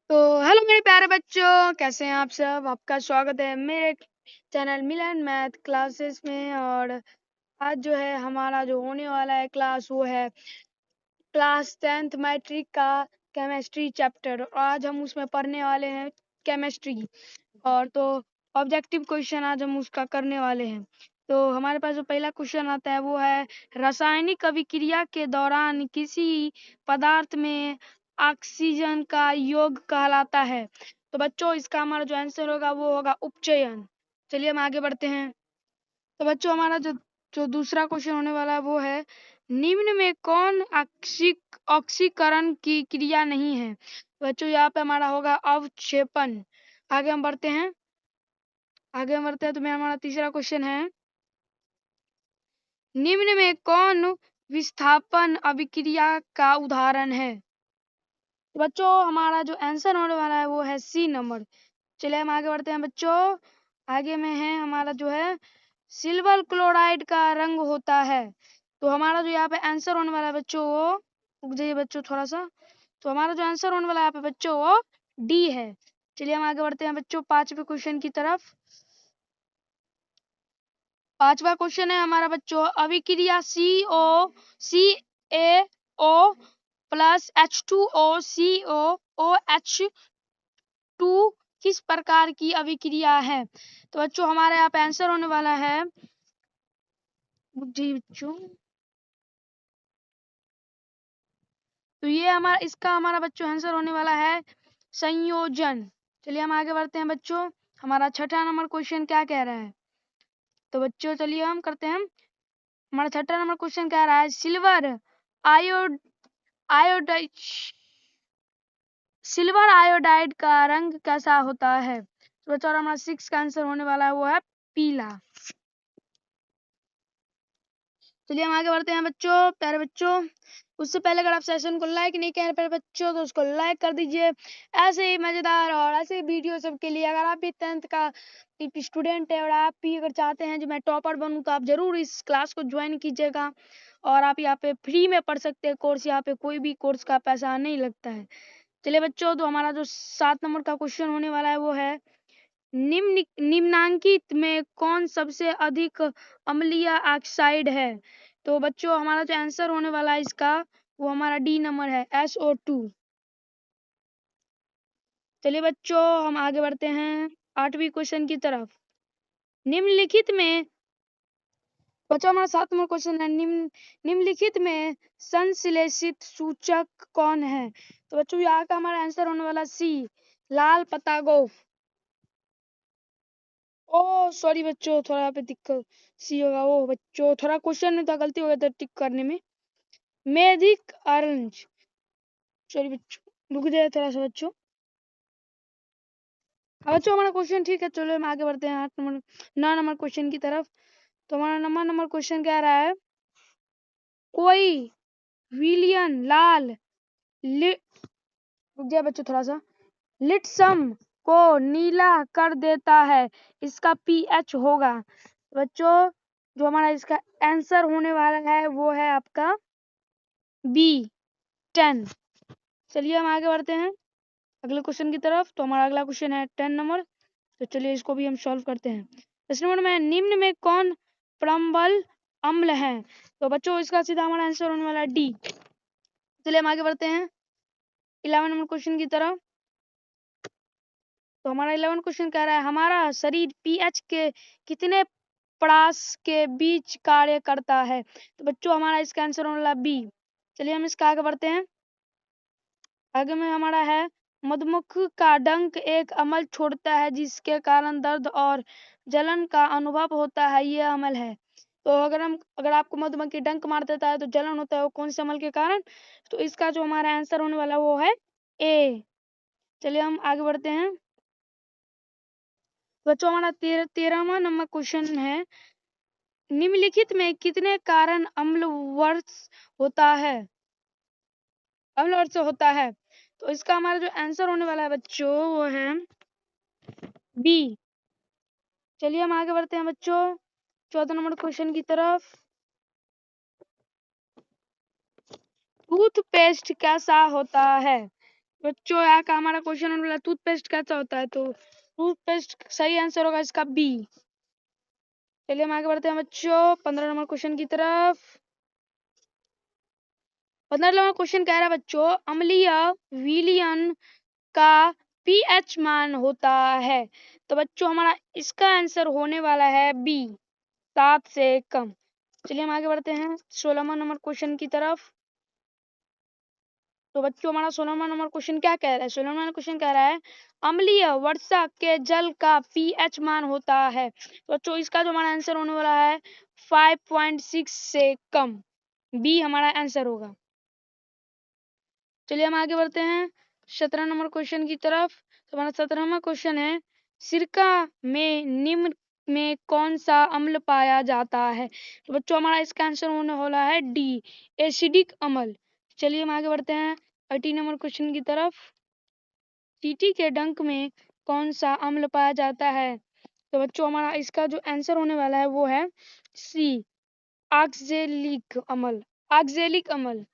तो हेलो मेरे प्यारे बच्चों, कैसे हैं आप सब। आपका स्वागत है मेरे चैनल मिलन मैथ क्लासेस में। और आज जो है हमारा जो होने वाला है क्लास, वो है क्लास 10th मैट्रिक का केमिस्ट्री चैप्टर। और आज हम उसमें पढ़ने वाले हैं केमिस्ट्री। और तो ऑब्जेक्टिव क्वेश्चन आज हम उसका करने वाले हैं। तो हमारे पास जो पहला क्वेश्चन आता है वो है, रासायनिक अभिक्रिया के दौरान किसी पदार्थ में ऑक्सीजन का योग कहलाता है। तो बच्चों, इसका हमारा जो आंसर होगा वो होगा उपचयन। चलिए हम आगे बढ़ते हैं। तो बच्चों, हमारा जो जो दूसरा क्वेश्चन होने वाला है वो है, निम्न में कौन ऑक्सीकरण की क्रिया नहीं है। तो बच्चों, यहाँ पे हमारा होगा अवक्षेपण। आगे हम बढ़ते हैं। तो मेरा हमारा तीसरा क्वेश्चन है, निम्न में कौन विस्थापन अभिक्रिया का उदाहरण है। तो बच्चों, हमारा जो आंसर होने वाला है वो है सी नंबर। चलिए हम आगे बढ़ते हैं बच्चों। आगे में है हमारा जो है, सिल्वर क्लोराइड का रंग होता है। तो हमारा जो यहाँ पे आंसर होने वाला है बच्चों, वो रुक जाइए बच्चों थोड़ा सा। तो हमारा जो आंसर होने वाला है यहाँ पे बच्चों, वो डी है। चलिए हम आगे बढ़ते हैं बच्चों पांचवे क्वेश्चन की तरफ। पांचवा क्वेश्चन है हमारा बच्चों, अभिक्रिया CaO प्लस H2O किस प्रकार की अभिक्रिया है। तो बच्चों, हमारे यहाँ पे आंसर होने वाला है जी बच्चों, तो ये हमारा बच्चों आंसर होने वाला है संयोजन। चलिए हम आगे बढ़ते हैं बच्चों। हमारा छठा नंबर क्वेश्चन क्या कह रहा है। तो बच्चों चलिए हम करते हैं। हमारा छठा नंबर क्वेश्चन कह रहा है, आयोडाइड सिल्वर आयोडाइड का रंग कैसा होता है। तो बच्चों, हमारा 6 का आंसर होने वाला है वो है पीला। चलिए हम आगे बढ़ते हैं बच्चों, प्यारे बच्चों। उससे पहले अगर आप सेशन को लाइक नहीं कर रहे बच्चों, तो उसको लाइक कर दीजिए। ऐसे ही मजेदार और ऐसे वीडियो सबके लिए, अगर आप भी 10th का स्टूडेंट है और आप भी अगर चाहते हैं जो मैं टॉपर बनूं, तो आप जरूर इस क्लास को ज्वाइन कीजिएगा। और आप यहाँ पे फ्री में पढ़ सकते हैं कोर्स। यहाँ पे कोई भी कोर्स का पैसा नहीं लगता है। चलिए बच्चों, तो हमारा जो 7 नंबर का क्वेश्चन होने वाला है वो है, निम्नांकित में कौन सबसे अधिक अम्लीय ऑक्साइड है। तो बच्चों, हमारा जो आंसर होने वाला है इसका, वो हमारा डी नंबर है, SO2। चलिए बच्चों, हम आगे बढ़ते हैं 8वीं क्वेश्चन की तरफ। निम्नलिखित में बच्चों, हमारा 7 नंबर क्वेश्चन है, निम्नलिखित में संश्लेषित सूचक कौन है। तो बच्चों, यहाँ का हमारा आंसर होने वाला सी, लाल पत्ता गोभी। ओ सॉरी बच्चों, थोड़ा यहाँ पे दिक्कत सी होगा। ओ बच्चों, थोड़ा क्वेश्चन में तो गलती हो गई था टिक करने में। मैजिक ऑरेंज, सॉरी बच्चों, रुक जाए थोड़ा सा बच्चों। हाँ बच्चों, हमारा क्वेश्चन ठीक है। चलो हम आगे बढ़ते हैं 9 नंबर क्वेश्चन की तरफ। तो हमारा नंबर क्वेश्चन क्या रहा है, कोई विलियन लाल रुक जाए बच्चों थोड़ा सा, लिट्सम को नीला कर देता है, इसका पीएच होगा। बच्चों, जो हमारा इसका आंसर होने वाला है वो है आपका बी, 10। चलिए हम आगे बढ़ते हैं अगले क्वेश्चन की तरफ। तो हमारा अगला क्वेश्चन है 10 नंबर। तो चलिए इसको भी हम सॉल्व करते हैं। 10 नंबर में, निम्न में कौन प्रबल अम्ल है। तो बच्चों, इसका सीधा हमारा आंसर होने वाला है डी। चलिए हम आगे बढ़ते हैं 11 नंबर क्वेश्चन की तरफ। तो हमारा 11 क्वेश्चन कह रहा है, हमारा शरीर पीएच के कितने पड़ास के बीच कार्य करता है। तो बच्चों, हमारा इसका आंसर होने वाला बी। चलिए हम इसका आगे बढ़ते हैं। आगे में हमारा है, मधुमक्खी का डंक एक अम्ल छोड़ता है जिसके कारण दर्द और जलन का अनुभव होता है, ये अम्ल है। तो अगर आपको मधुमक्खी डंक मार देता है तो जलन होता है, वो कौन से अम्ल के कारण। तो इसका जो हमारा आंसर होने वाला वो है ए। चलिए हम आगे बढ़ते हैं बच्चों। हमारा 13वां नंबर क्वेश्चन है, निम्नलिखित में कितने कारण अम्ल वर्ष होता है, अम्ल वर्ष होता है। तो इसका हमारा जो आंसर होने वाला है बच्चों, वो है बी। चलिए हम आगे बढ़ते हैं बच्चों 14 नंबर क्वेश्चन की तरफ। टूथपेस्ट कैसा होता है। बच्चों यहाँ का हमारा क्वेश्चन होने वाला टूथपेस्ट कैसा होता है, तो टूथपेस्ट सही आंसर होगा इसका बी। चलिए हम आगे बढ़ते हैं बच्चों 15 नंबर क्वेश्चन की तरफ। 15 नंबर क्वेश्चन कह रहा है बच्चों, अम्लीय विलयन का पीएच मान होता है। तो बच्चों हमारा इसका आंसर होने वाला है बी, 7 से कम। चलिए हम आगे बढ़ते हैं 16वां नंबर क्वेश्चन की तरफ। तो बच्चों हमारा 16वां नंबर क्वेश्चन क्या कह रहा है, 16वां क्वेश्चन कह रहा है अम्लीय वर्षा के जल का पीएच मान होता है। तो बच्चों इसका जो हमारा आंसर होने वाला है 5.6 से कम, बी हमारा आंसर होगा। चलिए हम आगे बढ़ते हैं 17 नंबर क्वेश्चन की तरफ। तो हमारा 17वां क्वेश्चन है, सिरका में निम्न में कौन सा अम्ल पाया जाता है। तो बच्चों हमारा इसका आंसर होने वाला है डी, एसिडिक अम्ल। चलिए हम आगे बढ़ते हैं 18 नंबर क्वेश्चन की तरफ। चींटी के डंक में कौन सा अम्ल पाया जाता है। तो बच्चों हमारा इसका जो आंसर होने वाला है वो है सी, ऑक्जेलिक अम्ल, ऑक्जेलिक अम्ल।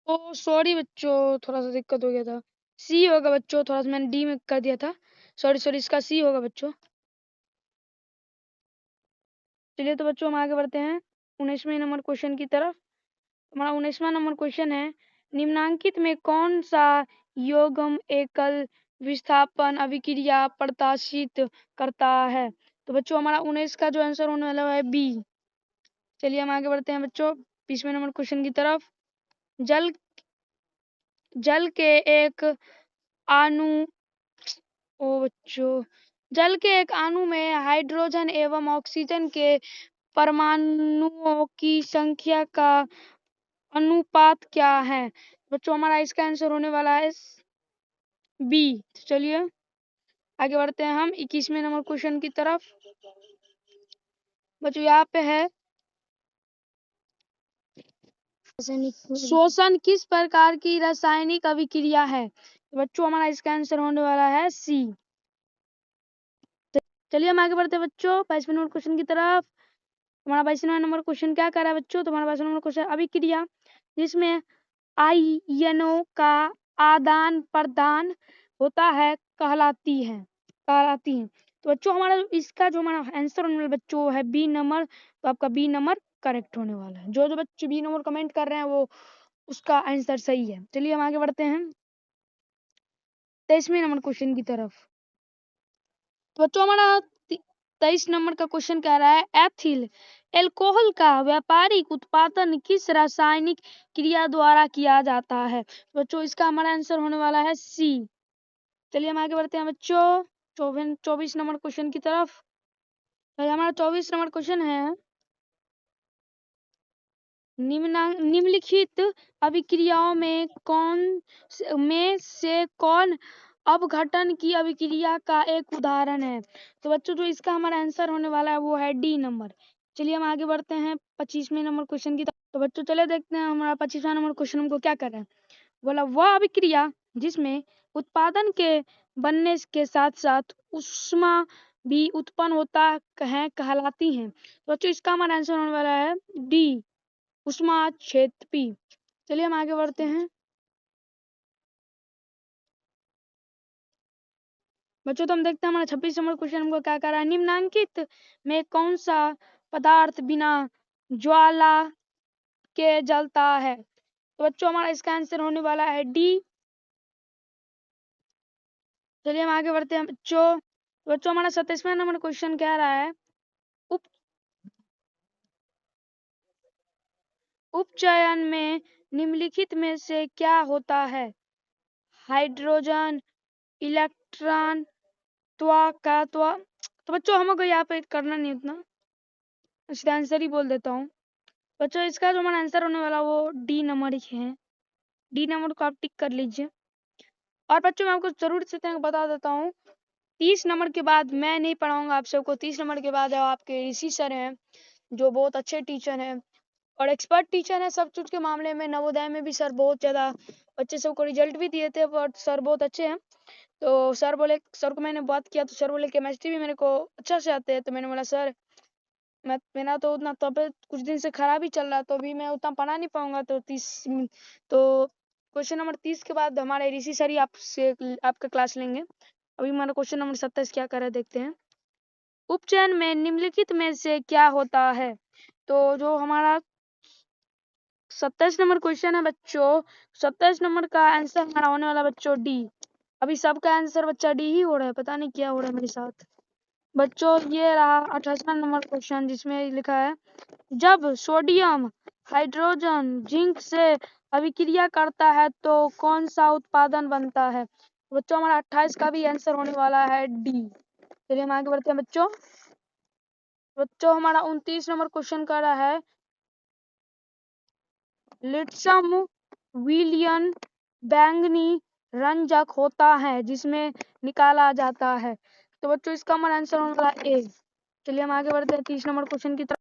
ओ सॉरी बच्चों, थोड़ा सा दिक्कत हो गया था, सी होगा बच्चों, थोड़ा सा मैंने डी में कर दिया था, सॉरी सॉरी, इसका सी होगा बच्चों। चलिए तो बच्चों हम आगे बढ़ते हैं 19वें नंबर क्वेश्चन की तरफ। हमारा 19वां नंबर क्वेश्चन है, निम्नांकित में कौन सा यौगिक एकल विस्थापन अभिक्रिया प्रदर्शित करता है। तो बच्चों हमारा 19 का जो आंसर होने वाला है बी। चलिए हम आगे बढ़ते हैं बच्चों 20वें नंबर क्वेश्चन की तरफ। जल जल के एक अणु ओ बच्चों जल के एक अणु में हाइड्रोजन एवं ऑक्सीजन के परमाणुओं की संख्या का अनुपात क्या है। बच्चों हमारा इसका आंसर होने वाला है बी। चलिए आगे बढ़ते हैं हम 21वें नंबर क्वेश्चन की तरफ। बच्चों यहाँ पे है, श्वसन किस प्रकार की रासायनिक अभिक्रिया है। बच्चों हमारा इसका आंसर होने वाला है सी। चलिए हम आगे बढ़ते हैं बच्चों 22वें नंबर क्वेश्चन की तरफ। हमारा 22वां नंबर क्वेश्चन क्या कर रहा है बच्चों, तो हमारा 22वां नंबर क्वेश्चन अभिक्रिया जिसमें आयनों का आदान प्रदान होता है कहलाती है। तो बच्चों हमारा इसका जो हमारा आंसर होने वाला बच्चों है बी नंबर, तो आपका बी नंबर करेक्ट होने वाला है। जो जो बच्चे बी नंबर कमेंट कर रहे हैं वो उसका आंसर सही है। चलिए हम आगे बढ़ते हैं 23वें नंबर क्वेश्चन की तरफ। तो बच्चों हमारा 23 नंबर का क्वेश्चन कह रहा है, एथिल एल्कोहल का व्यापारिक उत्पादन किस रासायनिक क्रिया द्वारा किया जाता है। बच्चों इसका हमारा आंसर होने वाला है सी। चलिए हम आगे बढ़ते हैं बच्चों 24 नंबर क्वेश्चन की तरफ। तो हमारा 24 नंबर क्वेश्चन है, निम्नलिखित अभिक्रियाओं में से कौन अपघटन की अभिक्रिया का एक उदाहरण है। तो बच्चों जो इसका हमारा आंसर होने वाला है वो है डी नंबर। चलिए हम आगे बढ़ते हैं 25वें नंबर क्वेश्चन की तरफ। तो बच्चों चले देखते हैं हमारा 25वां नंबर क्वेश्चन हमको क्या कर रहा है। बोला वह अभिक्रिया जिसमें उत्पादन के बनने के साथ साथ ऊष्मा भी उत्पन्न होता है कहलाती हैं। तो बच्चों इसका हमारा आंसर होने वाला है डी, उष्मा क्षेत्री। चलिए हम आगे बढ़ते हैं बच्चों, तो हम देखते हैं हमारा 26 नंबर क्वेश्चन हमको क्या कर रहा है, निम्नांकित में कौन सा पदार्थ बिना ज्वाला के जलता है। तो बच्चों हमारा इसका आंसर होने वाला है डी। चलिए हम आगे बढ़ते हैं बच्चों हमारा 27वां नंबर क्वेश्चन कह रहा है, उप उपचयन में निम्नलिखित में से क्या होता है। हाइड्रोजन, इलेक्ट्रॉन, तो बच्चों हमको यहाँ पे करना नहीं उतना, इसका आंसर ही बोल देता हूँ। बच्चों इसका जो हमारा आंसर होने वाला वो डी नंबर ही है, डी नंबर को आप टिक कर लीजिए। और बच्चों मैं आपको जरूर से बता देता हूँ, 30 नंबर के बाद मैं नहीं पढ़ाऊंगा आप सबको। 30 नंबर के बाद आपके ऋषि सर हैं जो बहुत अच्छे टीचर हैं और एक्सपर्ट टीचर हैं सब चीज के मामले में। नवोदय में भी सर बहुत ज्यादा बच्चे सबको रिजल्ट भी दिए थे, बट सर बहुत अच्छे हैं। तो सर को मैंने बात किया तो सर बोले केमिस्ट्री भी मेरे को अच्छा से आते हैं। तो मैंने बोला सर मेरा तो उतना तबीयत कुछ दिन से खराब ही चल रहा, तो अभी मैं उतना पढ़ा नहीं पाऊंगा। तो क्वेश्चन नंबर 30 के बाद हमारे ऋषि सर ही आपका क्लास लेंगे। अभी हमारा क्वेश्चन नंबर 27 क्या कर रहा है देखते हैं। उपचयन में निम्नलिखित में से क्या होता है? तो जो हमारा 27 नंबर क्वेश्चन है बच्चों, 27 नंबर का आंसर हमारा होने वाला बच्चों डी। अभी सबका आंसर बच्चा डी ही हो रहा है, पता नहीं क्या हो रहा है मेरे साथ। बच्चों ये रहा 28वां नंबर क्वेश्चन, जिसमें लिखा है जब सोडियम हाइड्रोजन जिंक से अभिक्रिया करता है तो कौन सा उत्पादन बनता है? बच्चों हमारा 28 का भी आंसर होने वाला है डी। चलिए हम आगे बढ़ते हैं बच्चों। हमारा 29 नंबर क्वेश्चन कर रहा है लिट्सम विलियन बैंगनी रंजक होता है जिसमें निकाला जाता है। तो बच्चों इसका हमारा आंसर होने वाला ए। चलिए हम आगे बढ़ते हैं 30 नंबर क्वेश्चन की तरफ।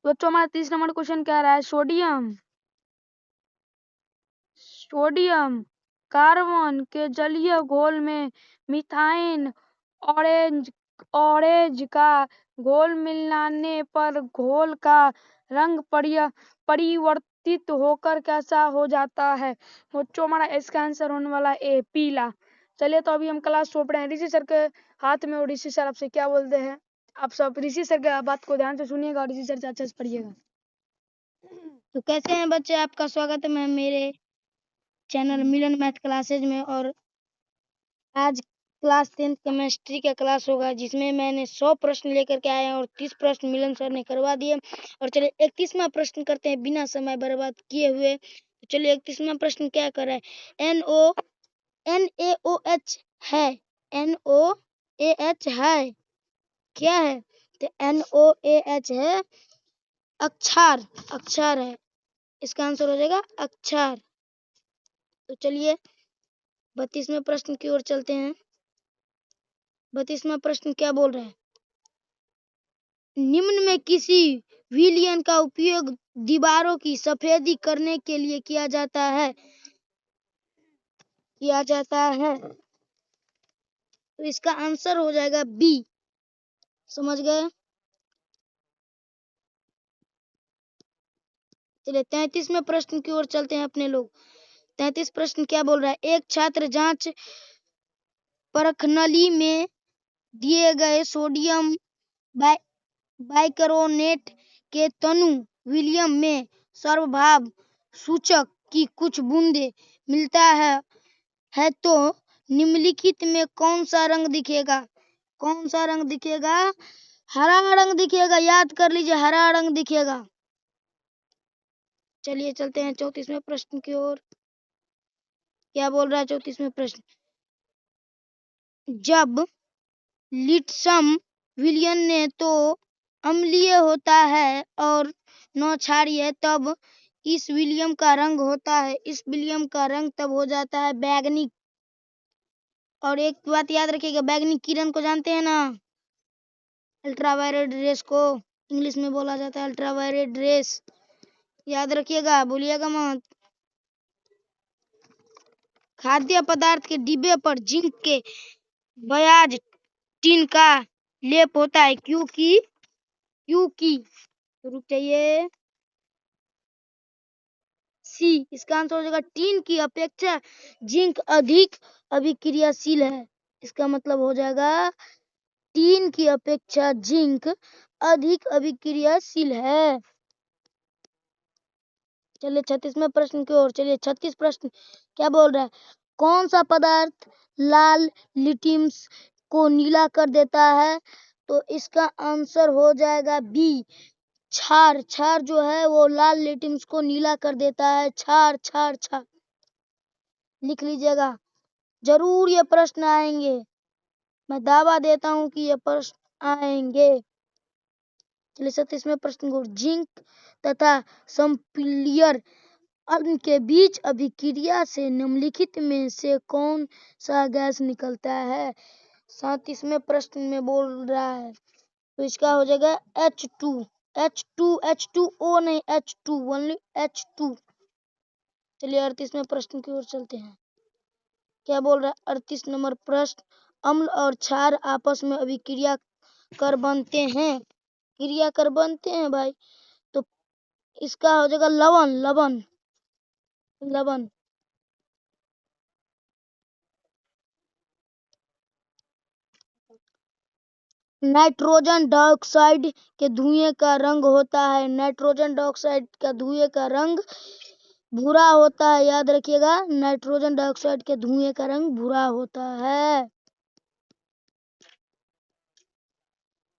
बच्चों हमारा 30 नंबर क्वेश्चन कह रहा है सोडियम कार्बन के जलीय घोल में मिथाइल ऑरेंज का घोल मिलाने पर घोल का रंग परिवर्तित होकर कैसा हो जाता है? बच्चों हमारा इसका आंसर होने वाला ए पीला। चलिए तो अभी हम क्लास सौंप रहे हैं ऋषि सर के हाथ में, और ऋषि सर आपसे क्या बोलते हैं। आप सब ऋषि सर की बात को ध्यान से सुनिएगा और ऋषि सर से अच्छे से पढ़िएगा। तो कैसे हैं बच्चे, आपका स्वागत है मेरे चैनल मिलन मैथ क्लासेज में। और आज क्लास 10 केमिस्ट्री का क्लास होगा, जिसमें मैंने 100 प्रश्न लेकर के आया और 30 प्रश्न मिलन सर ने करवा दिए। और चलिए 31वां प्रश्न करते हैं बिना समय बर्बाद किए हुए। तो चलिए 31वां प्रश्न क्या कर रहा है। NaOH है, NaOH है, क्या है? तो NaOH है अक्षार है, इसका आंसर हो जाएगा अक्षार। तो चलिए 32वें प्रश्न की ओर चलते हैं। 32वां प्रश्न क्या बोल रहा है। निम्न में किसी विलयन का उपयोग दीवारों की सफेदी करने के लिए किया जाता है। तो इसका आंसर हो जाएगा बी। समझ गए? चलिए 33वें प्रश्न की ओर चलते हैं अपने लोग। 33 प्रश्न क्या बोल रहा है। एक छात्र जांच परखनली में दिए गए सोडियम बाइकार्बोनेट के तनु विलयन में सर्वभाव सूचक की कुछ बूंदे मिलता है तो निम्नलिखित में कौन सा रंग दिखेगा? हरा रंग दिखेगा, याद कर लीजिए, हरा रंग दिखेगा। चलिए चलते हैं 34वें प्रश्न की ओर। क्या बोल रहा है 34वें प्रश्न। जब लिट्सम विलयन ने तो अम्लीय होता है और न क्षारीय, तब इस विलयन का रंग होता है, इस विलयन का रंग तब हो जाता है बैंगनी। और एक बात याद रखिएगा, बैंगनी किरण को जानते हैं ना, अल्ट्रावायलेट रेस को इंग्लिश में बोला जाता है अल्ट्रावायलेट रेस। याद रखिएगा, भूलिएगा मत। खाद्य पदार्थ के डिब्बे पर जिंक के बयाज टिन का लेप होता है, क्योंकि रुक जाइए, सी इसका आंसर हो जाएगा। टिन की अपेक्षा जिंक अधिक अभिक्रियाशील है, इसका मतलब हो जाएगा टिन की अपेक्षा जिंक अधिक अभिक्रियाशील है। चलिए 36वें प्रश्न की ओर। चलिए 36 प्रश्न क्या बोल रहा है। कौन सा पदार्थ लाल लिटिम्स को नीला कर देता है? तो इसका आंसर हो जाएगा बी क्षार जो है वो लाल लिटिम्स को नीला कर देता है। क्षार लिख लीजिएगा, जरूर ये प्रश्न आएंगे, मैं दावा देता हूं कि ये प्रश्न आएंगे। चलिए 37वें प्रश्न को। जिंक तथा संपीलियर अग्नि के बीच अभिक्रिया से निम्नलिखित में से कौन सा गैस निकलता है? 37वें प्रश्न में बोल रहा है, तो इसका हो जाएगा H2O नहीं, H2 ओनली H2। चलिए 38वें प्रश्न की ओर चलते हैं। क्या बोल रहा है 38 नंबर प्रश्न। अम्ल और क्षार आपस में अभिक्रिया कर बनते हैं, क्रिया कर बनते हैं भाई, तो इसका हो जाएगा लवण, लवण, लवण। नाइट्रोजन डाइऑक्साइड के धुएं का रंग होता है, नाइट्रोजन डाइऑक्साइड का धुएं का रंग भूरा होता है, याद रखिएगा, नाइट्रोजन डाइऑक्साइड के धुएं का रंग भूरा होता है।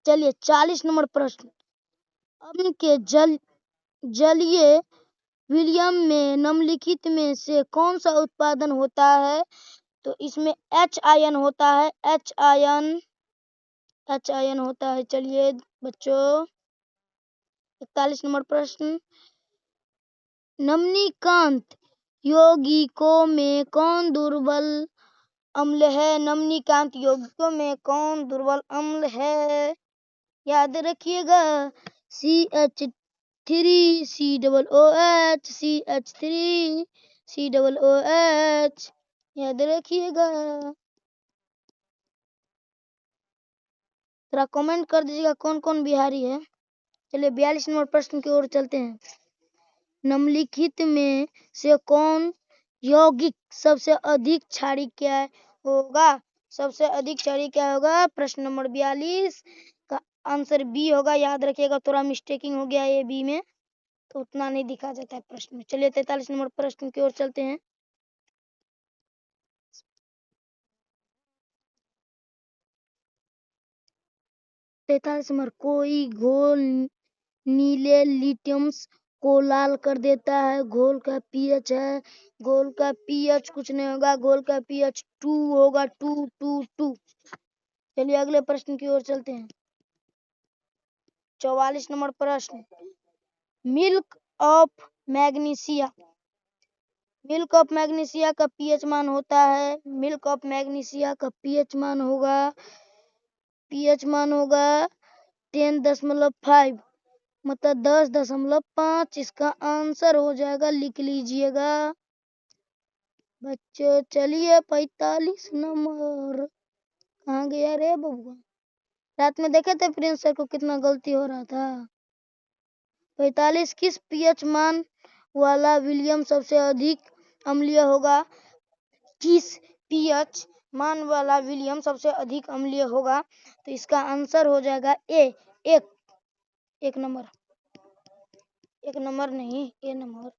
चलिए 40 नंबर प्रश्न, अम्ल के जलीय विलयन में निम्नलिखित में से कौन सा उत्पादन होता है? तो इसमें H आयन होता है, H आयन, H आयन होता है। चलिए बच्चों 41 नंबर प्रश्न, नमनीकांत यौगिकों में कौन दुर्बल अम्ल है? नमनीकांत यौगिकों में कौन दुर्बल अम्ल है? याद रखिएगा, CH3 COOH, CH3 COOH, याद रखिएगा। थोड़ा कमेंट कर दीजिएगा कौन कौन बिहारी है। चलिए 42 नंबर प्रश्न की ओर चलते हैं, निम्नलिखित में से कौन यौगिक सबसे अधिक क्षारीय होगा? सबसे अधिक क्षारीय होगा? प्रश्न नंबर 42 का आंसर बी होगा, याद रखिएगा। थोड़ा मिस्टेकिंग हो गया है बी में, तो उतना नहीं दिखा जाता है प्रश्न में। चलिए 43 नंबर प्रश्न की ओर चलते हैं, नंबर, कोई घोल नीले लिट्मस को लाल कर देता है, घोल का पीएच है, घोल का पीएच कुछ नहीं होगा, घोल का पीएच 2 होगा, 2 चलिए अगले प्रश्न की ओर चलते हैं, 44 नंबर प्रश्न, milk of magnesia, milk of magnesia का पीएच मान होता है, मिल्क ऑफ मैग्नीशिया का पीएच मान होगा 10.5, मतलब 10.5। इसका आंसर हो जाएगा, लिख लीजिएगा बच्चों। चलिए 45 नंबर, कहाँ गया रे बबुआ? रात में देखे थे प्रिंस सर को कितना गलती हो रहा था। 45, किस पीएच मान वाला विलियम सबसे अधिक अम्लीय होगा? किस पीएच मान वाला विलियम सबसे अधिक अम्लीय होगा? तो इसका आंसर हो जाएगा ए, एक नंबर, एक नंबर नहीं, ए नंबर।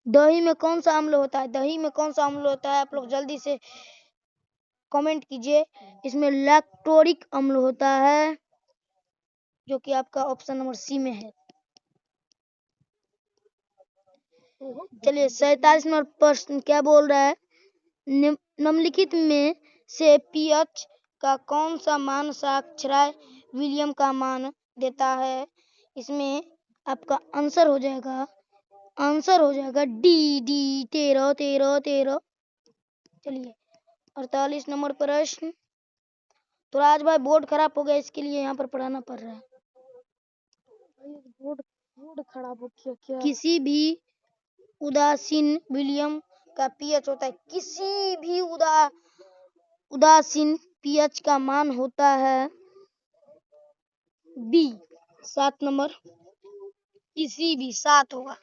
दही में कौन सा अम्ल होता है? दही में कौन सा अम्ल होता है? आप लोग जल्दी से कमेंट कीजिए। इसमें लैक्टोरिक अम्ल होता है, जो कि आपका ऑप्शन नंबर सी में है। चलिए 47 नंबर प्रश्न क्या बोल रहा है, निम्नलिखित में से पीएच का कौन सा मान साक्षराय विलियम का मान देता है? इसमें आपका आंसर हो जाएगा डी 13। चलिए 48 नंबर प्रश्न, तो आज भाई बोर्ड खराब हो गया, इसके लिए यहाँ पर पढ़ाना पड़ रहा है। बोर्ड खराब हो गया क्या? किसी भी उदासीन विलियम का पीएच होता है, किसी भी उदासीन पीएच का मान होता है बी 7 नंबर, किसी भी 7 होगा,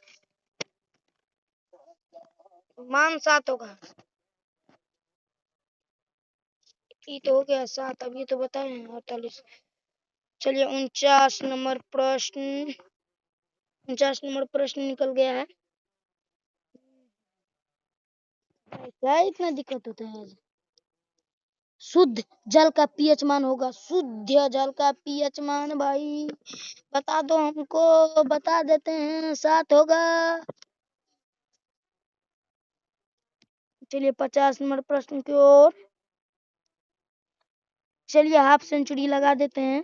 मान 7 होगा। ये तो हो गया 7, अब ये तो बताए हैं 48। चलिए 49 नंबर प्रश्न, 49 नंबर प्रश्न निकल गया है। क्या इतना दिक्कत होता है आज? शुद्ध जल का पीएच मान होगा, शुद्ध जल का पीएच मान भाई बता दो हमको, बता देते हैं, 7 होगा। चलिए 50 नंबर प्रश्न की ओर, चलिए हाफ सेंचुरी लगा देते हैं।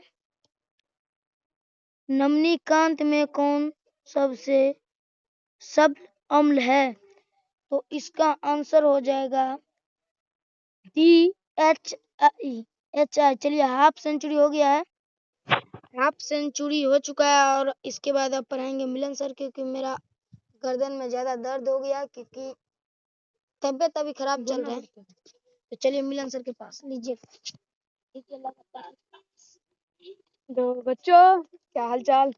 नमनीकांत में कौन सबसे सबल अम्ल है? तो इसका आंसर हो जाएगा DHI। चलिए हाफ सेंचुरी हो गया है, हाफ सेंचुरी हो चुका है, और इसके बाद अब पढ़ाएंगे मिलन सर, क्योंकि मेरा गर्दन में ज्यादा दर्द हो गया, क्योंकि तबियत अभी खराब चल रहा है। तो चलिए मिलन सर के पास लीजिए, लगातार तो बच्चों क्या हाल चाल।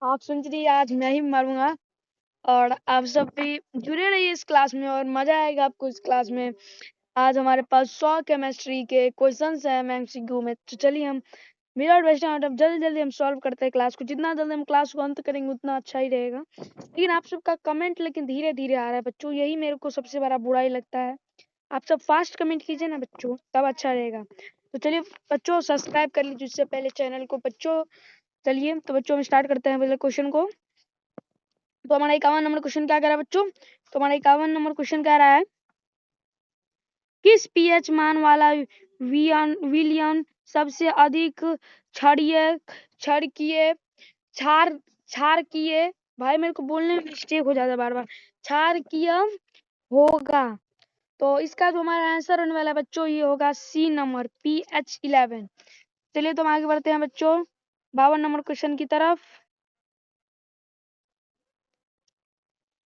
आप सुन रही आज मैं ही मारूंगा और आप सब भी जुड़े रहिए इस क्लास में और मजा आएगा आपको इस क्लास में। आज हमारे पास 100 केमिस्ट्री के क्वेश्चंस हैं एमसीक्यू में। तो चलिए हम मेरा और वैष्णव मैडम जल्दी जल्दी हम सॉल्व करते हैं क्लास को। जितना जल्दी हम क्लास को अंत करेंगे उतना अच्छा ही रहेगा। लेकिन आप सबका कमेंट लेकिन धीरे धीरे आ रहा है बच्चों, यही मेरे को सबसे बड़ा बुराई लगता है। आप सब फास्ट कमेंट कीजिए ना बच्चों, तब अच्छा रहेगा। तो चलिए बच्चों सब्सक्राइब कर लीजिए उससे पहले चैनल को बच्चों। चलिए तो बच्चों हम स्टार्ट करते हैं पहले क्वेश्चन को। तो हमारा 51 नंबर क्वेश्चन क्या कह रहा है बच्चों? तो हमारा 51 नंबर क्वेश्चन कह रहा है किस पीएच मान वाला विलियन सबसे अधिक क्षारीय क्षारकीय क्षार क्षारकीय भाई मेरे को बोलने में मिस्टेक हो जाता है बार बार क्षारकीय होगा। तो इसका जो हमारा आंसर होने वाला है बच्चों ये होगा सी नंबर PH11। चलिए तो हम आगे बढ़ते हैं बच्चों 52 नंबर क्वेश्चन की तरफ।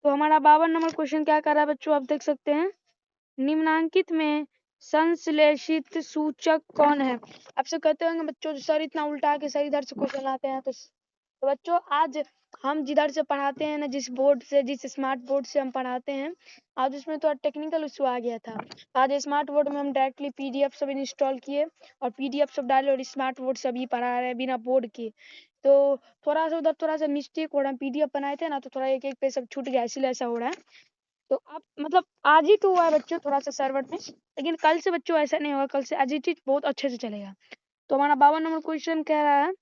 तो हमारा 52 नंबर क्वेश्चन क्या कर रहा है बच्चों, आप देख सकते हैं निम्नांकित में संश्लेषित सूचक कौन है। आपसे कहते होंगे बच्चों सर इतना उल्टा के सर इधर से क्वेश्चन आते हैं। तो बच्चों आज हम जिधर से पढ़ाते हैं ना, जिस बोर्ड से जिस स्मार्ट बोर्ड से हम पढ़ाते हैं, आज उसमें थोड़ा टेक्निकल इशू आ गया था। आज स्मार्ट बोर्ड में हम डायरेक्टली PDF सब इंस्टॉल किए और PDF सब डाले और स्मार्ट बोर्ड से अभी पढ़ा रहे हैं बिना बोर्ड के। तो थोड़ा सा उधर थोड़ा सा मिस्टेक हो रहा है। PDF बनाए थे ना तो थोड़ा एक एक पे सब छूट गया, इसीलिए ऐसा हो रहा है। तो अब मतलब आज ही तो हुआ है बच्चों थोड़ा सा सर्वर में, लेकिन कल से बच्चों ऐसा नहीं होगा। कल से आज ही बहुत अच्छे से चलेगा। तो हमारा 52 नंबर क्वेश्चन कह रहा है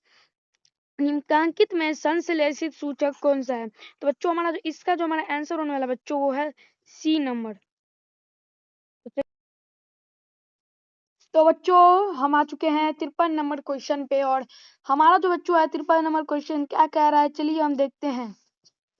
निम्नांकित में संश्लेषित सूचक कौन सा है। तो बच्चों हमारा जो इसका जो हमारा आंसर होने वाला बच्चों वो है सी नंबर। तो बच्चों हम आ चुके हैं 53 नंबर क्वेश्चन पे और हमारा जो बच्चों है 53 नंबर क्वेश्चन क्या कह रहा है, चलिए हम देखते हैं।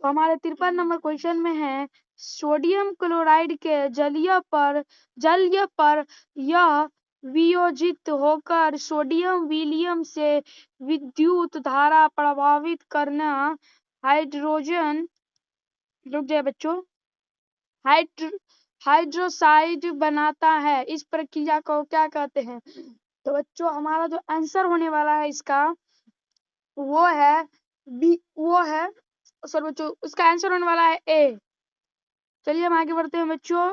तो हमारे 53 नंबर क्वेश्चन में है सोडियम क्लोराइड के जलीय पर यह वियोजित होकर सोडियम विलियम से विद्युत धारा प्रभावित करना हाइड्रोजन रुक जाए बच्चों हाइड्रोसाइड बनाता है। इस प्रक्रिया को क्या कहते हैं। तो बच्चों हमारा जो आंसर होने वाला है इसका वो है सर बच्चों इसका आंसर होने वाला है ए। चलिए हम आगे बढ़ते हैं बच्चों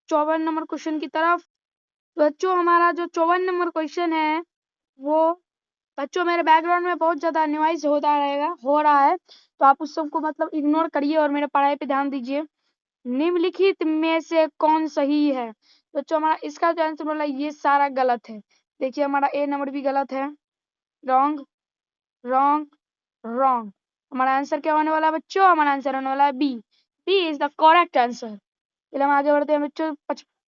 54 नंबर क्वेश्चन की तरफ। बच्चों हमारा जो 54 नंबर क्वेश्चन है वो बच्चों मेरे बैकग्राउंड में बहुत ज्यादा नॉइज हो रहा है, तो आप उस सबको मतलब इग्नोर करिए और मेरे पढ़ाई पे ध्यान दीजिए। निम्नलिखित में से कौन सही है। बच्चों हमारा इसका जो आंसर वाला ये सारा गलत है। देखिए हमारा ए नंबर भी गलत है। Wrong wrong wrong. हमारा आंसर क्या होने वाला है बच्चों, हमारा आंसर होने वाला है B is the correct answer. चलिए हम आगे बढ़ते हैं बच्चों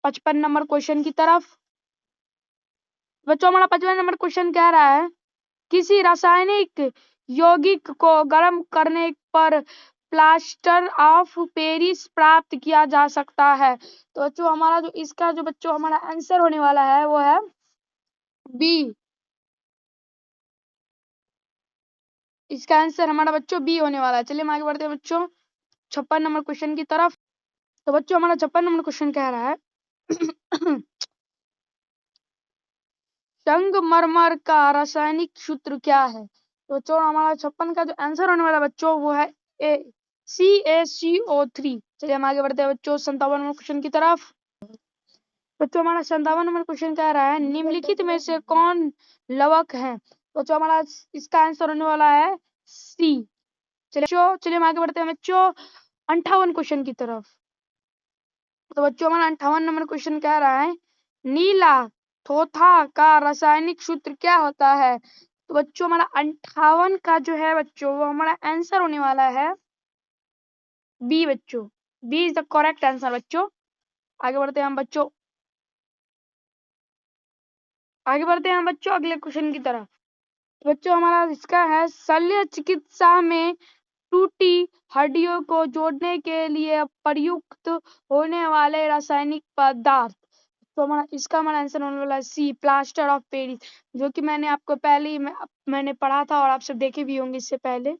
55 नंबर क्वेश्चन की तरफ। बच्चों हमारा 55 नंबर क्वेश्चन कह रहा है किसी रासायनिक यौगिक को गर्म करने पर प्लास्टर ऑफ पेरिस प्राप्त किया जा सकता है। तो बच्चों हमारा जो इसका जो बच्चों हमारा आंसर होने वाला है वो है बी। इसका आंसर हमारा बच्चों बी होने वाला है। चलिए हम आगे बढ़ते हैं बच्चों 56 नंबर क्वेश्चन की तरफ। तो बच्चों हमारा 56 नंबर क्वेश्चन कह रहा है संगमरमर का रासायनिक सूत्र क्या है। तो बच्चों हमारा 56 का जो आंसर होने वाला बच्चों वो है ए CaCO3। चलिए हम आगे बढ़ते हैं बच्चों 57 नंबर क्वेश्चन की तरफ। बच्चों हमारा 57 नंबर क्वेश्चन कह रहा है निम्नलिखित में से कौन लवक है। तो बच्चों हमारा इसका आंसर होने वाला है सी। चलिए हम आगे बढ़ते हैं बच्चों 58 क्वेश्चन की तरफ। तो बच्चों हमारा 58 नंबर क्वेश्चन कह रहा है नीला थोथा का रासायनिक सूत्र क्या होता है। तो बच्चों हमारा 58 का जो है बच्चों वो हमारा आंसर होने वाला है बी। बच्चों B is the correct answer. बच्चों आगे बढ़ते हैं हम बच्चों अगले क्वेश्चन की तरफ। बच्चों हमारा इसका है शल्य चिकित्सा में टूटी हड्डियों को जोड़ने के लिए प्रयुक्त होने वाले रासायनिक पदार्थ। तो हमारा आंसर होने वाला है सी प्लास्टर ऑफ पेरिस, जो कि मैंने आपको पहले ही मैंने पढ़ा था और आप सब देखे भी होंगे इससे पहले।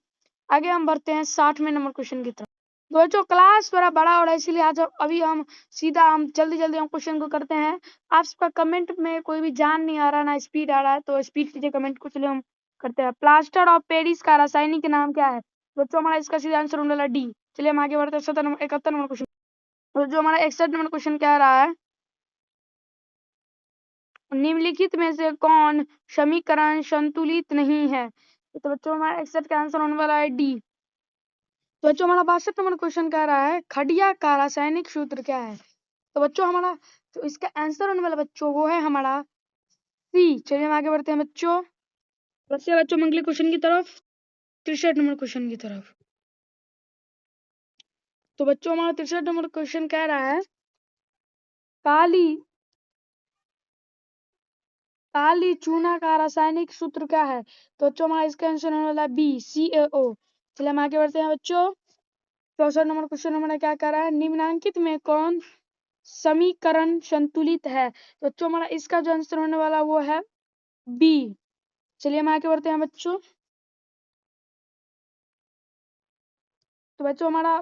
आगे हम बढ़ते हैं 60वें नंबर क्वेश्चन की तरफ। तो बच्चों क्लास थोड़ा बड़ा हो रहा है इसीलिए आज अभी हम जल्दी जल्दी हम क्वेश्चन को करते हैं। आप सबका कमेंट में कोई भी जान नहीं आ रहा ना स्पीड आ रहा है, तो स्पीड कीजिए कमेंट को। चलिए हम करते हैं। प्लास्टर ऑफ पेरिस का रासायनिक नाम क्या है? बच्चों हमारा इसका सीधा आंसर होने वाला डी। चलिए हम आगे बढ़ते हैं 71 नंबर क्वेश्चन। तो जो हमारा 61 नंबर क्वेश्चन कह रहा है, निम्नलिखित में से कौन समीकरण संतुलित नहीं है? तो बच्चों हमारा 61 का आंसर होने वाला है डी। तो बच्चों हमारा 62 नंबर क्वेश्चन कह रहा है, खड़िया का रासायनिक सूत्र क्या है? तो बच्चों हमारा जो इसका आंसर होने वाला बच्चों वो है हमारा सी। चलिए हम आगे बढ़ते हैं बच्चों, बच्चों अगले क्वेश्चन की तरफ, 63 नंबर क्वेश्चन की तरफ। तो बच्चों हमारा 63 नंबर क्वेश्चन कह रहा है, काली चूना का रासायनिक सूत्र क्या है? तो बच्चों हमारा इसका आंसर होने वाला बी, CaO। चलिए हम आगे बढ़ते हैं बच्चों, 64 नंबर क्वेश्चन हमारा क्या कह रहा है, निम्नलिखित में कौन समीकरण संतुलित है? तो बच्चों हमारा इसका जो आंसर होने वाला वो है बी। चलिए हम आगे बढ़ते हैं बच्चों, तो बच्चों हमारा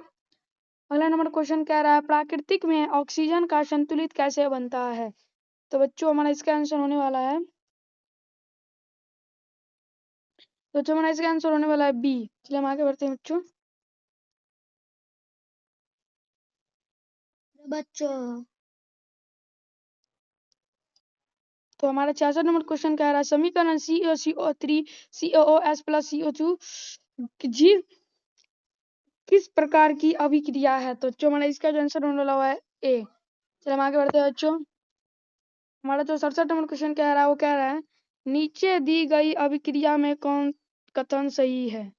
अगला नंबर क्वेश्चन कह रहा है, प्राकृतिक में ऑक्सीजन का संतुलित कैसे बनता है? तो बच्चों हमारा इसका आंसर होने वाला है, तो बच्चों हमारा इसका आंसर होने वाला है बी। चलिए हम आगे बढ़ते हैं बच्चों, तो हमारा 66 नंबर क्वेश्चन कह रहा है, समीकरण CaCO3 COOS प्लस CO2 जी किस प्रकार की अभिक्रिया है? तो बच्चों हमारा इसका जो आंसर होने वाला है ए। चलिए हम आगे बढ़ते हैं बच्चों, हमारा जो 67 नंबर क्वेश्चन कह रहा है वो कह रहा है, नीचे दी गई अभिक्रिया में कौन कथन सही है?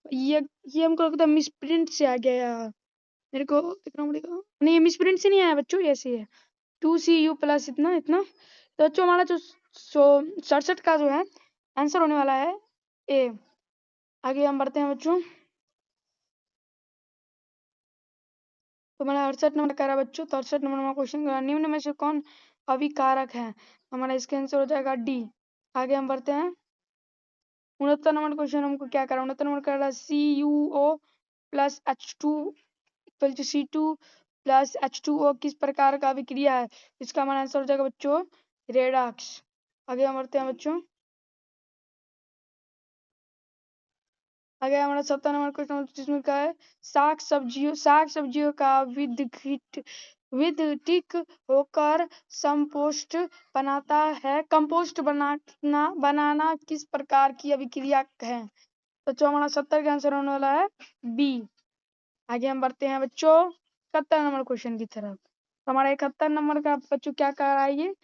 ये हमको लगता है मिसप्रिंट से आ गया यार, मेरे को देखना पड़ेगा। नहीं, ये मिसप्रिंट से नहीं आया बच्चों, ऐसे है 2Cu प्लस इतना इतना। तो बच्चों हमारा जो 67 का जो है आंसर होने वाला है ए। आगे हम बढ़ते हैं बच्चों, तो हमारा 68 नंबर कह रहा है बच्चों, तो 68 नंबर क्वेश्चन का निम्न में से कौन अभिकारक है? हमारा इसका आंसर हो जाएगा डी। आगे हम बढ़ते हैं, 69 नंबर क्वेश्चन हमको क्या कर रहा है, 69 नंबर कर रहा है CuO plus H2 equal to C2 plus H2O किस प्रकार का अभिक्रिया है? इसका हमारा आंसर हो जाएगा बच्चों रेडॉक्स। आगे हम बढ़ते हैं बच्चों, आगे हमारा 70 नंबर क्वेश्चन जिसमें क्या है, साग सब्जियों का विघटित होकर कंपोस्ट बनाना किस प्रकार की अभिक्रिया है? तो जो हमारा 70 का आंसर होने वाला है बी। आगे हम बढ़ते हैं बच्चों 71 नंबर क्वेश्चन की तरफ। तो हमारा 71 नंबर का बच्चों क्या कर रहा है, ये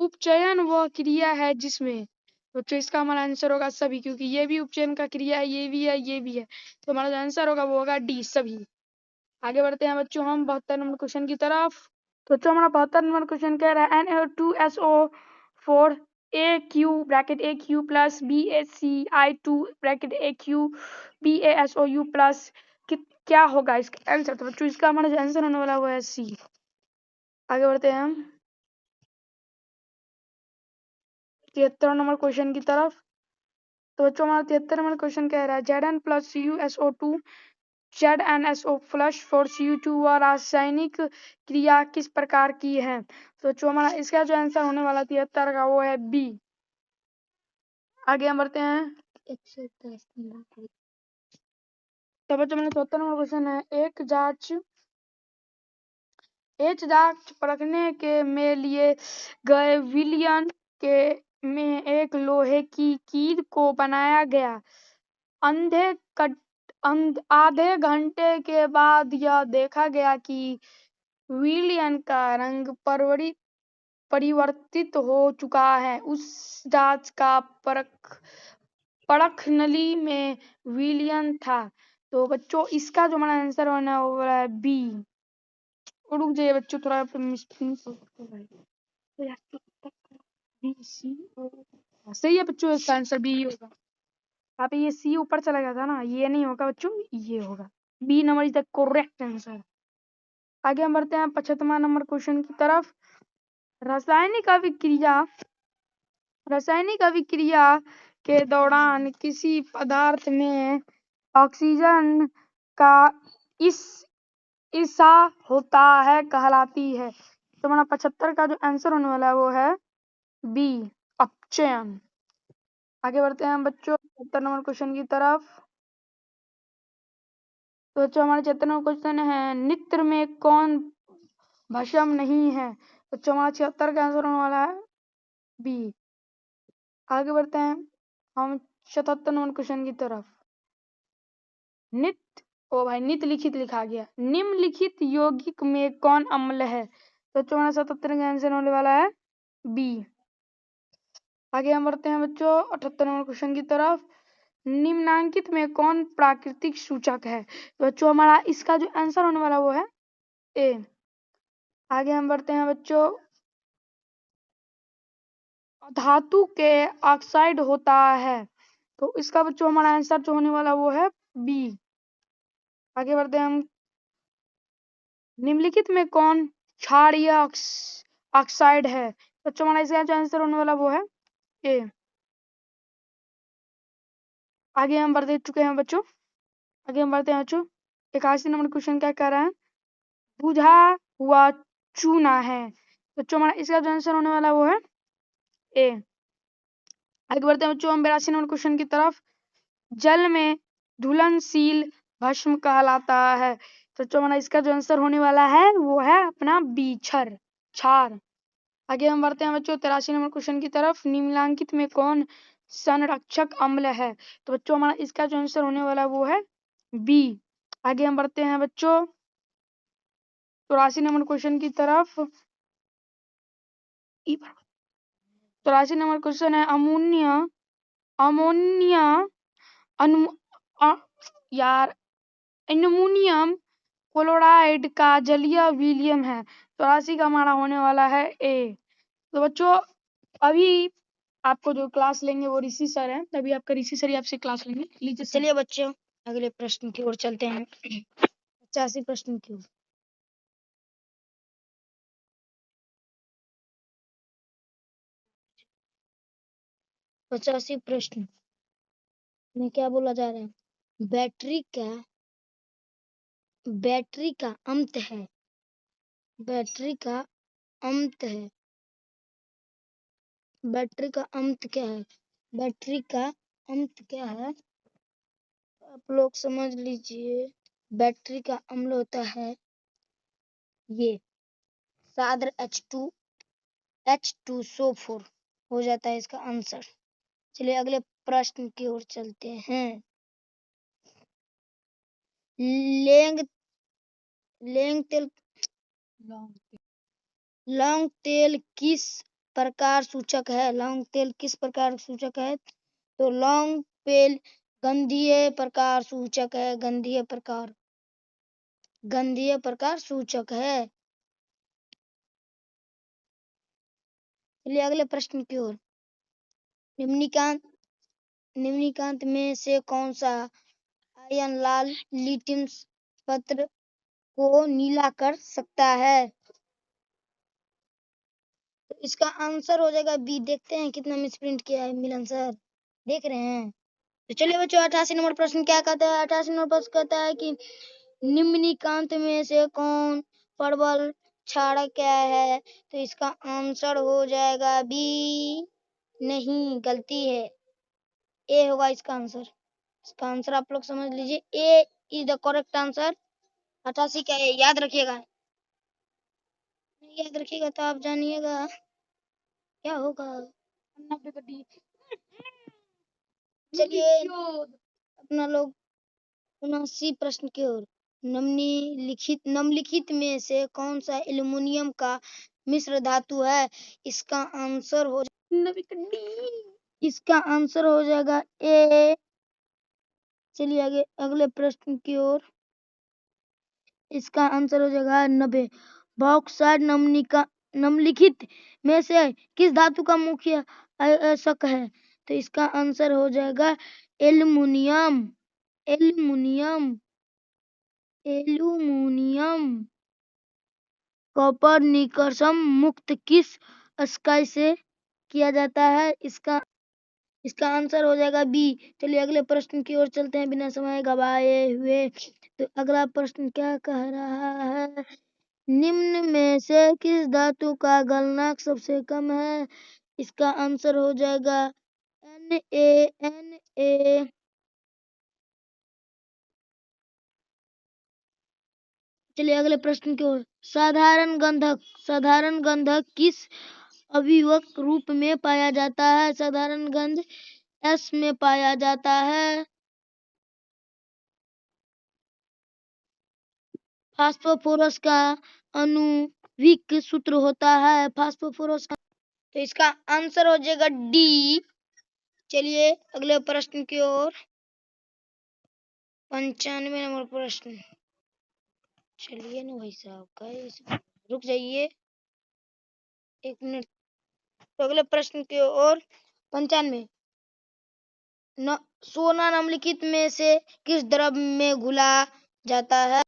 उपचयन वह क्रिया है जिसमें, बच्चों इसका हमारा आंसर होगा सभी, क्योंकि ये भी उपचयन का क्रिया है, ये भी है, ये भी है। तो हमारा जो आंसर होगा वो होगा डी, सभी। आगे बढ़ते हैं बच्चों हम 72 नंबर क्वेश्चन की तरफ। तो बच्चों हमारा 72 नंबर क्वेश्चन कह रहा है, Na2SO4 AQ bracket AQ plus BaCl2 bracket AQ BaSOU plus क्या होगा इसका आंसर? तो बच्चों इसका हमारा जो आंसर होने वाला वो है सी। आगे बढ़ते हैं हम 73 नंबर क्वेश्चन की तरफ। तो बच्चों हमारा 73 नंबर क्वेश्चन कह रहा है, Zn plus CuSO2 ZnSO plus 4Cu2 व रासायनिक क्रिया किस प्रकार की है? तो बच्चों हमारा इसका जो आंसर होने वाला 73 का वो है बी। आगे हम बढ़ते हैं, तो बच्चों मैंने 74 नंबर क्वेश्चन है, एच जांच परखने के में लिए गए विलियन के में एक लोहे की कील को बनाया गया। आधे घंटे के बाद यह देखा गया कि विलियन का रंग परिवर्तित हो चुका है। उस जांच का परख नली में विलियन था। तो बच्चों इसका जो हमारा आंसर होना वाला है बी। रुक जाइए बच्चों, थोड़ा सही है बच्चों, इसका आंसर बी होगा। यहाँ पे ये सी ऊपर चला गया था ना, ये नहीं होगा बच्चों, ये होगा। B number is the correct answer. आगे हम बढ़ते हैं 75 नंबर क्वेश्चन की तरफ। रासायनिक अभिक्रिया के दौरान किसी पदार्थ में ऑक्सीजन का इसा होता है कहलाती है। तो हमारा 75 का जो आंसर होने वाला है वो है बी, अपचयन। आगे बढ़ते हैं बच्चों 70 नंबर क्वेश्चन की तरफ। तो बच्चों हमारे 76 नंबर क्वेश्चन है, नित्र में कौन भस्म नहीं है? बच्चों हमारा 76 का आंसर होने वाला है बी। आगे बढ़ते हैं हम 77 नंबर क्वेश्चन की तरफ। नित लिखित लिखा गया, निम्नलिखित यौगिक में कौन अम्ल है? तो बच्चों हमारा 77 का आंसर होने वाला है बी। आगे हम बढ़ते हैं बच्चों 78 नंबर क्वेश्चन की तरफ। निम्नांकित में कौन प्राकृतिक सूचक है? तो बच्चों हमारा इसका जो आंसर होने वाला वो है ए। आगे हम बढ़ते हैं बच्चों, धातु के ऑक्साइड होता है, तो इसका बच्चों हमारा आंसर जो होने वाला वो है बी। आगे बढ़ते हैं हम, निम्नलिखित में कौन क्षारीय ऑक्साइड है? बच्चों हमारा इसका जो आंसर होने वाला वो है ए। आगे हम बढ़ चुके हैं बच्चों, आगे हम बढ़ते हैं बच्चों 81 नंबर क्वेश्चन क्या कह रहा है? बुझा हुआ चूना है। बच्चों हमारा इसका जो आंसर होने वाला वो है ए। आगे बढ़ते हैं बच्चों हम 82 नंबर क्वेश्चन की तरफ। जल में घुलनशील भस्म कहलाता है। तो बच्चों हमारा इसका जो आंसर होने वाला है वो है अपना बी, क्षार। आगे हम बढ़ते हैं बच्चों 83 नंबर क्वेश्चन की तरफ। निम्नलिखित में कौन संरक्षक अम्ल है? तो बच्चों हमारा इसका जो आंसर होने वाला वो है बी। आगे हम बढ़ते हैं बच्चों 84 नंबर क्वेश्चन की तरफ। 83 नंबर क्वेश्चन है, अमोनिया यार एल्युमिनियम क्लोराइड का जलीय विलयन है। 84 का हमारा होने वाला है ए। तो बच्चों अभी आपको जो क्लास लेंगे वो ऋषि सर हैं, तभी आपका ऋषि सर ही आपसे क्लास लेंगे। लीजिए चलिए बच्चों अगले प्रश्न की ओर चलते हैं। 85 प्रश्न की ओर। 85 प्रश्न में क्या बोला जा रहा है? बैटरी का अंत है। बैटरी का अंत है। बैटरी का अंत क्या है? बैटरी का अंत क्या है आप लोग समझ लीजिए। बैटरी का अम्ल होता है ये सादर H2SO4 हो जाता है इसका आंसर। चलिए अगले प्रश्न की ओर चलते हैं। लौंग तेल किस प्रकार सूचक है? लौंग तेल किस प्रकार सूचक है? तो लौंग तेल गंधीय प्रकार सूचक है। गंधीय प्रकार सूचक है। चलिए अगले प्रश्न की ओर। निम्नलिखित में से कौन सा आयन लाल लिटिमस पत्र को नीला कर सकता है? तो इसका आंसर हो जाएगा बी। देखते हैं कितना मिसप्रिंट किया है मिलन सर, देख रहे हैं? तो चलिए बच्चों 88 नंबर प्रश्न क्या कहता है? 88 नंबर प्रश्न कहता है कि निम्नलिखित में से कौन प्रबल क्षारक क्या है? तो इसका आंसर हो जाएगा बी। नहीं, गलती है, ए होगा इसका आंसर। इसका आंसर आप लोग समझ लीजिए, ए इज द करेक्ट आंसर। 88 का ए याद रखिएगा। याद रखिएगा तो आप जानिएगा क्या होगा। चलिए अपना लोग 79 प्रश्न की ओर। निम्नलिखित में से कौन सा एल्युमिनियम का मिश्र धातु है? इसका आंसर हो जाएगा ए। चलिए आगे अगले प्रश्न की ओर। इसका आंसर हो जाएगा 90। बॉक्साइट निम्नलिखित में से किस धातु का मुख्य अयस्क है? तो इसका आंसर हो जाएगा एल्युमिनियम। कॉपर्निकस मुक्त किस स्काई से किया जाता है? इसका आंसर हो जाएगा बी। चलिए अगले प्रश्न की ओर चलते हैं बिना समय गवाए हुए। तो अगला प्रश्न क्या कह रहा है? निम्न में से किस धातु का गलनांक सबसे कम है? इसका आंसर हो जाएगा Na चलिए अगले प्रश्न की ओर। साधारण गंधक किस अभिव्यक्त रूप में पाया जाता है? साधारण गंध S में पाया जाता है। फास्फोरस का आणविक सूत्र होता है फास्फोरस का, तो इसका आंसर हो जाएगा डी। चलिए अगले प्रश्न की ओर। 95 नंबर प्रश्न। चलिए ना भाई साहब, गाइस रुक जाइए 1 मिनट। तो अगले प्रश्न की ओर। 95 सोना निम्नलिखित में से किस द्रव में घुला जाता है?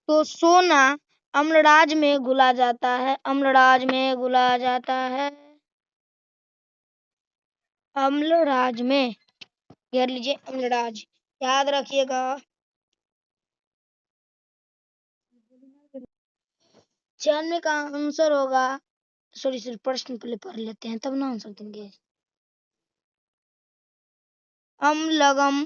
तो सोना अम्लराज में घुला जाता है। अम्लराज में घुला जाता है। अम्लराज में घेर लीजिए, अम्लराज याद रखिएगा। 96 का आंसर होगा। सॉरी प्रश्न पहले पढ़ लेते हैं तब ना आंसर देंगे। अम्लगम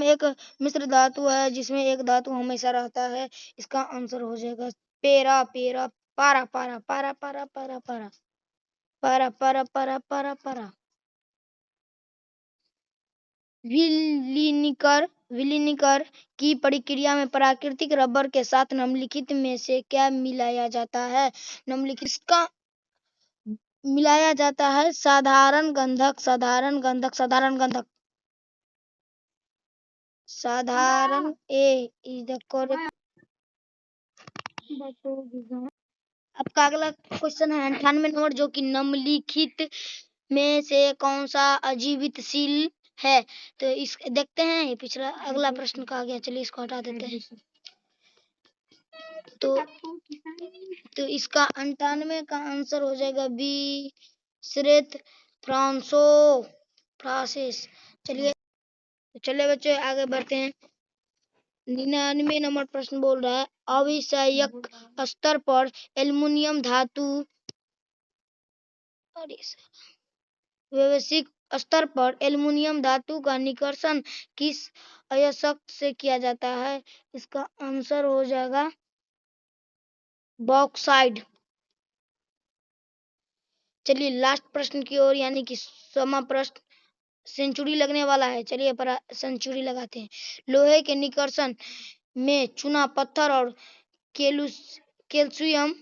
एक मिश्र धातु है जिसमें एक धातु हमेशा रहता है। इसका आंसर हो जाएगा पेरा पेरा पारा पारा पारा पारा पारा पारा पारा पारा पारा पारा पारा। विलीनीकर की प्रक्रिया में प्राकृतिक रबर के साथ निम्नलिखित में से क्या मिलाया जाता है? निम्नलिखित इसका मिलाया जाता है साधारण गंधक साधारण ए इज द करेक्ट। आपका अगला क्वेश्चन है 98 नंबर, जो कि निम्नलिखित में से कौन सा अजीवितशील है? तो इस देखते हैं, ये पिछला अगला प्रश्न का आ गया। चलिए इसको हटा देते हैं। तो इसका 98 का आंसर हो जाएगा बी, श्रेत फ्रांसिस। चलिए बच्चों आगे बढ़ते हैं। 99 नंबर प्रश्न बोल रहा है अविषयक स्तर पर एल्युमिनियम धातु व्यावसायिक स्तर पर एल्युमिनियम धातु का निष्कर्षण किस अयस्क से किया जाता है? इसका आंसर हो जाएगा बॉक्साइट। चलिए लास्ट प्रश्न की ओर, यानी कि 100वां प्रश्न। सेंचुरी लगने वाला है। चलिए सेंचुरी लगाते हैं। लोहे के निष्कर्षण में चूना पत्थर और कैल्शियम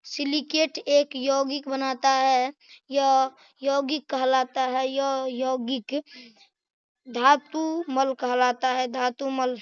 सिलिकेट एक यौगिक बनाता है। यह यौगिक कहलाता है। यह यौगिक धातुमल कहलाता है। धातुमल।